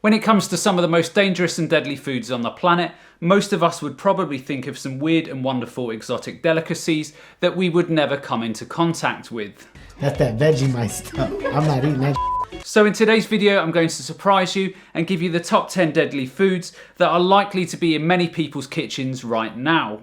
When it comes to some of the most dangerous and deadly foods on the planet, most of us would probably think of some weird and wonderful exotic delicacies that we would never come into contact with. That's that Vegemite stuff. I'm not eating that. So in today's video, I'm going to surprise you and give you the top 10 deadly foods that are likely to be in many people's kitchens right now.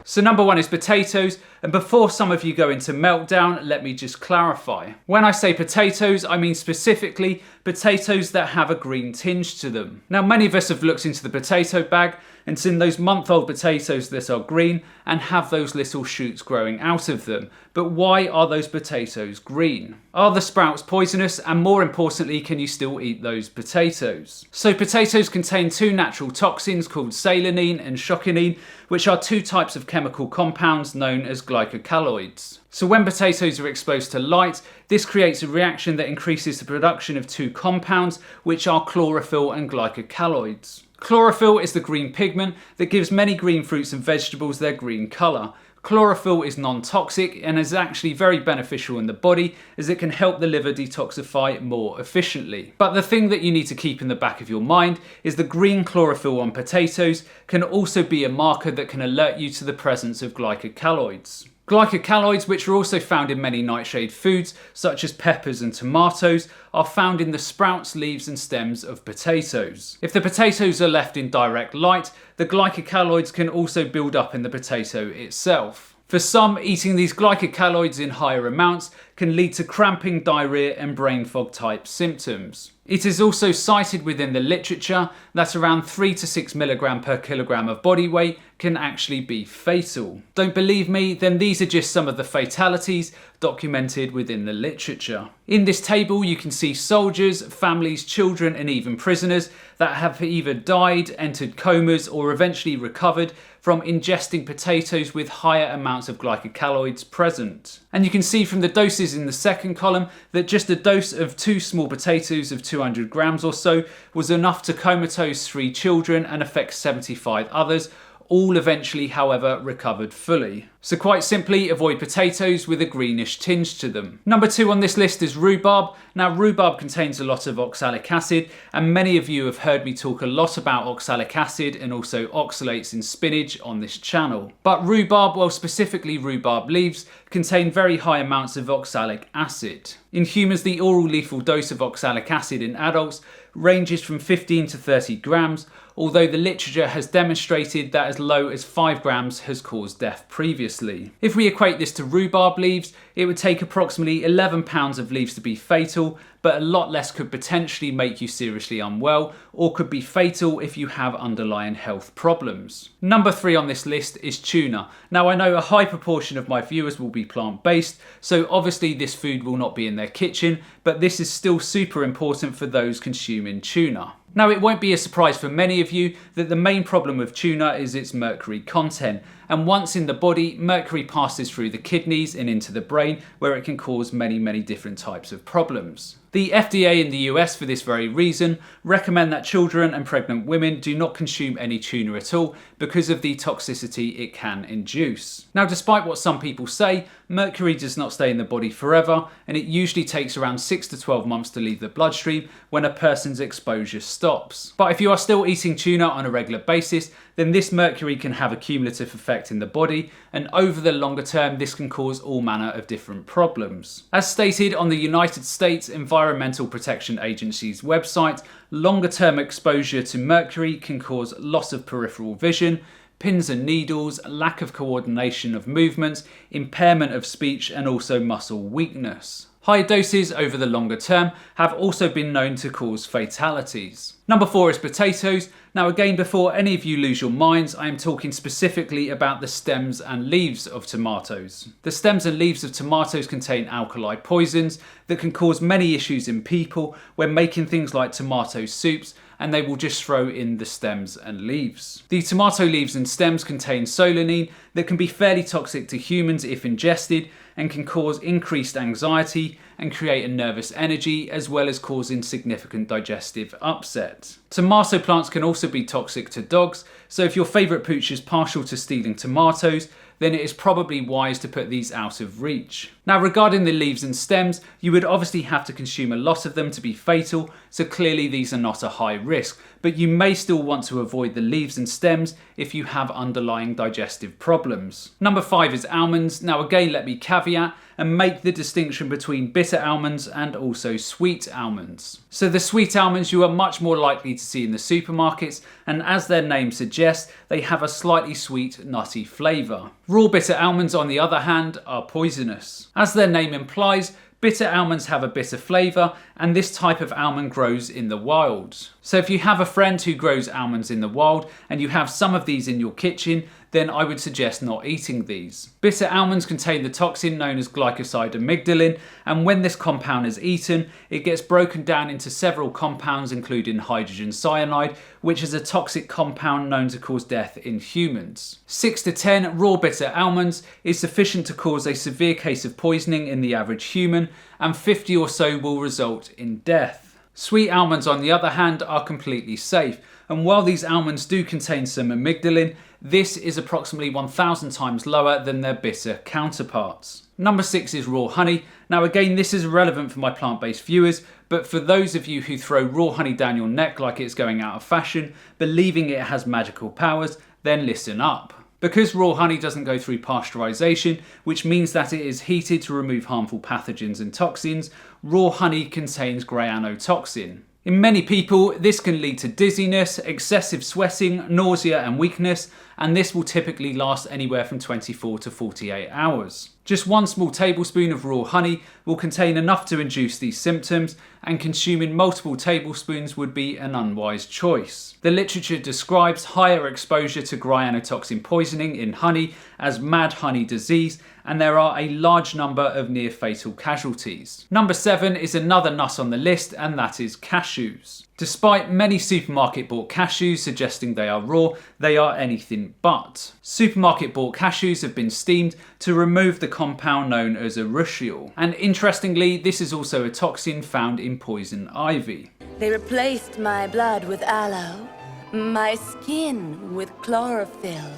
So number one is potatoes, and before some of you go into meltdown, let me just clarify. When I say potatoes, I mean specifically potatoes that have a green tinge to them. Now many of us have looked into the potato bag and seen those month-old potatoes that are green and have those little shoots growing out of them. But why are those potatoes green? Are the sprouts poisonous, and more importantly, can you still eat those potatoes? So potatoes contain two natural toxins called solanine and shokinine, which are two types of chemical compounds known as glycoside. So when potatoes are exposed to light, this creates a reaction that increases the production of two compounds, which are chlorophyll and glycoside. Chlorophyll is the green pigment that gives many green fruits and vegetables their green colour. Chlorophyll is non-toxic and is actually very beneficial in the body, as it can help the liver detoxify more efficiently. But the thing that you need to keep in the back of your mind is the green chlorophyll on potatoes can also be a marker that can alert you to the presence of glycoside. Glycoside, which are also found in many nightshade foods such as peppers and tomatoes, are found in the sprouts, leaves and stems of potatoes. If the potatoes are left in direct light, the glycoside can also build up in the potato itself. For some, eating these glycoside in higher amounts can lead to cramping, diarrhea and brain fog type symptoms. It is also cited within the literature that around 3 to 6 milligram per kilogram of body weight can actually be fatal. Don't believe me? Then these are just some of the fatalities documented within the literature. In this table you can see soldiers, families, children and even prisoners that have either died, entered comas or eventually recovered from ingesting potatoes with higher amounts of glycosides present. And you can see from the doses in the second column that just a dose of 2 small potatoes of 200 grams or so was enough to comatose 3 children and affect 75 others. All eventually, however, recovered fully. So quite simply, avoid potatoes with a greenish tinge to them. Number 2 on this list is rhubarb. Now rhubarb contains a lot of oxalic acid, and many of you have heard me talk a lot about oxalic acid and also oxalates in spinach on this channel. But rhubarb, well specifically rhubarb leaves, contain very high amounts of oxalic acid. In humans, the oral lethal dose of oxalic acid in adults ranges from 15 to 30 grams, although the literature has demonstrated that as low as 5 grams has caused death previously. If we equate this to rhubarb leaves, it would take approximately 11 pounds of leaves to be fatal, but a lot less could potentially make you seriously unwell or could be fatal if you have underlying health problems. Number 3 on this list is tuna. Now I know a high proportion of my viewers will be plant-based, so obviously this food will not be in their kitchen, but this is still super important for those consuming tuna. Now it won't be a surprise for many of you that the main problem with tuna is its mercury content, and once in the body, mercury passes through the kidneys and into the brain, where it can cause many different types of problems. The FDA in the US, for this very reason, recommend that children and pregnant women do not consume any tuna at all because of the toxicity it can induce. Now, despite what some people say, mercury does not stay in the body forever, and it usually takes around 6 to 12 months to leave the bloodstream when a person's exposure stops. But if you are still eating tuna on a regular basis, then this mercury can have a cumulative effect in the body, and over the longer term this can cause all manner of different problems. As stated on the United States Environmental Protection Agency's website, longer term exposure to mercury can cause loss of peripheral vision, pins and needles, lack of coordination of movements, impairment of speech and also muscle weakness. High doses over the longer term have also been known to cause fatalities. Number 4 is potatoes. Now again, before any of you lose your minds, I am talking specifically about the stems and leaves of tomatoes. The stems and leaves of tomatoes contain alkali poisons that can cause many issues in people when making things like tomato soups, and they will just throw in the stems and leaves. The tomato leaves and stems contain solanine that can be fairly toxic to humans if ingested, and can cause increased anxiety and create a nervous energy, as well as causing significant digestive upset. Tomato plants can also be toxic to dogs, so if your favourite pooch is partial to stealing tomatoes, then it is probably wise to put these out of reach. Now, regarding the leaves and stems, you would obviously have to consume a lot of them to be fatal, so clearly these are not a high risk, but you may still want to avoid the leaves and stems if you have underlying digestive problems. Number 5 is almonds. Now again, let me caveat and make the distinction between bitter almonds and also sweet almonds. So the sweet almonds you are much more likely to see in the supermarkets, and as their name suggests, they have a slightly sweet, nutty flavour. Raw bitter almonds, on the other hand, are poisonous. As their name implies, bitter almonds have a bitter flavour, and this type of almond grows in the wild. So if you have a friend who grows almonds in the wild and you have some of these in your kitchen, then I would suggest not eating these. Bitter almonds contain the toxin known as glycoside amygdalin, and when this compound is eaten, it gets broken down into several compounds including hydrogen cyanide, which is a toxic compound known to cause death in humans. 6 to 10 raw bitter almonds is sufficient to cause a severe case of poisoning in the average human, and 50 or so will result in death. Sweet almonds, on the other hand, are completely safe, and while these almonds do contain some amygdalin, this is approximately 1,000 times lower than their bitter counterparts. Number 6 is raw honey. Now again, this is relevant for my plant-based viewers, but for those of you who throw raw honey down your neck like it's going out of fashion, believing it has magical powers, then listen up. Because raw honey doesn't go through pasteurization, which means that it is heated to remove harmful pathogens and toxins, raw honey contains cyanotoxin. In many people, this can lead to dizziness, excessive sweating, nausea and weakness, and this will typically last anywhere from 24 to 48 hours. Just 1 small tablespoon of raw honey will contain enough to induce these symptoms, and consuming multiple tablespoons would be an unwise choice. The literature describes higher exposure to cyanotoxin poisoning in honey as mad honey disease, and there are a large number of near fatal casualties. Number 7 is another nut on the list, and that is cashews. Despite many supermarket bought cashews suggesting they are raw, they are anything but. Supermarket bought cashews have been steamed to remove the compound known as urushiol. And interestingly, this is also a toxin found in poison ivy. They replaced my blood with aloe, my skin with chlorophyll,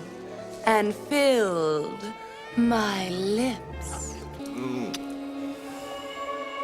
and filled my lips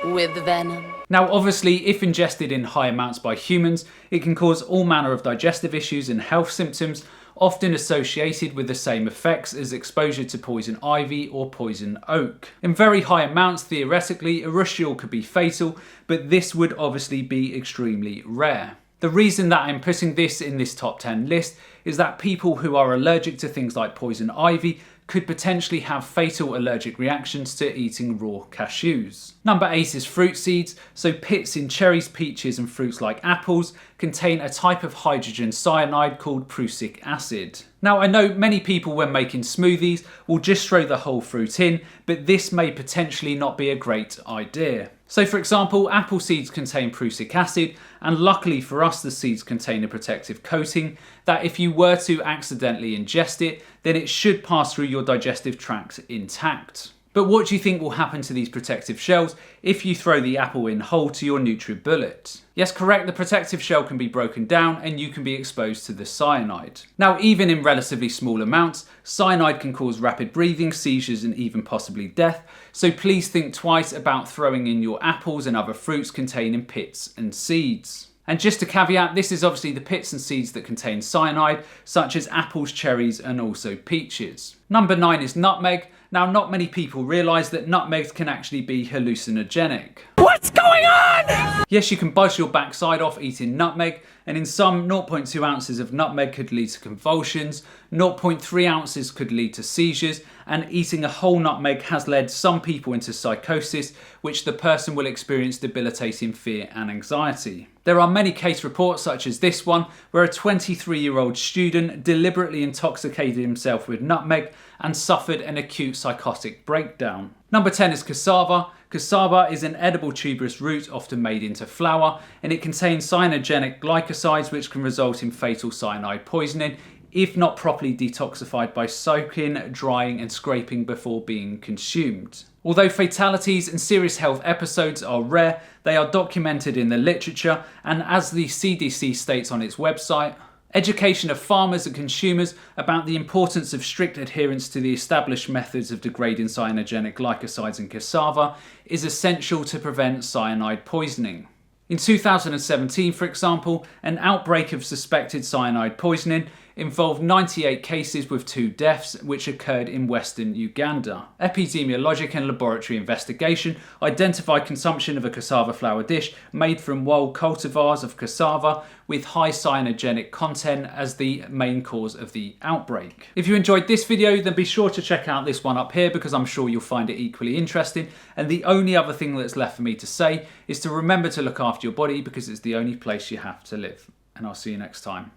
with venom. Now obviously, if ingested in high amounts by humans, it can cause all manner of digestive issues and health symptoms, often associated with the same effects as exposure to poison ivy or poison oak. In very high amounts, theoretically, urushiol could be fatal, but this would obviously be extremely rare. The reason that I'm putting this in this top 10 list is that people who are allergic to things like poison ivy could potentially have fatal allergic reactions to eating raw cashews. Number 8 is fruit seeds. So pits in cherries, peaches and fruits like apples contain a type of hydrogen cyanide called prussic acid. Now I know many people when making smoothies will just throw the whole fruit in, but this may potentially not be a great idea. So for example, apple seeds contain prussic acid, and luckily for us the seeds contain a protective coating that if you were to accidentally ingest it, then it should pass through your digestive tract intact. But what do you think will happen to these protective shells if you throw the apple in whole to your NutriBullet? Yes, correct, the protective shell can be broken down and you can be exposed to the cyanide. Now, even in relatively small amounts, cyanide can cause rapid breathing, seizures and even possibly death, so please think twice about throwing in your apples and other fruits containing pits and seeds. And just a caveat, this is obviously the pits and seeds that contain cyanide, such as apples, cherries and also peaches. Number 9 is nutmeg. Now, not many people realise that nutmegs can actually be hallucinogenic. What's going on? Yes, you can buzz your backside off eating nutmeg, and in some 0.2 ounces of nutmeg could lead to convulsions, 0.3 ounces could lead to seizures, and eating a whole nutmeg has led some people into psychosis, which the person will experience debilitating fear and anxiety. There are many case reports such as this one, where a 23-year-old student deliberately intoxicated himself with nutmeg and suffered an acute psychotic breakdown. Number 10 is cassava. Cassava is an edible tuberous root often made into flour, and it contains cyanogenic glycosides which can result in fatal cyanide poisoning if not properly detoxified by soaking, drying and scraping before being consumed. Although fatalities and serious health episodes are rare, they are documented in the literature, and as the CDC states on its website, Education of farmers and consumers about the importance of strict adherence to the established methods of degrading cyanogenic glycosides in cassava is essential to prevent cyanide poisoning. In 2017, for example, an outbreak of suspected cyanide poisoning involved 98 cases with 2 deaths, which occurred in western Uganda. Epidemiologic and laboratory investigation identified consumption of a cassava flour dish made from wild cultivars of cassava with high cyanogenic content as the main cause of the outbreak. If you enjoyed this video, then be sure to check out this one up here because I'm sure you'll find it equally interesting. And the only other thing that's left for me to say is to remember to look after your body because it's the only place you have to live. And I'll see you next time.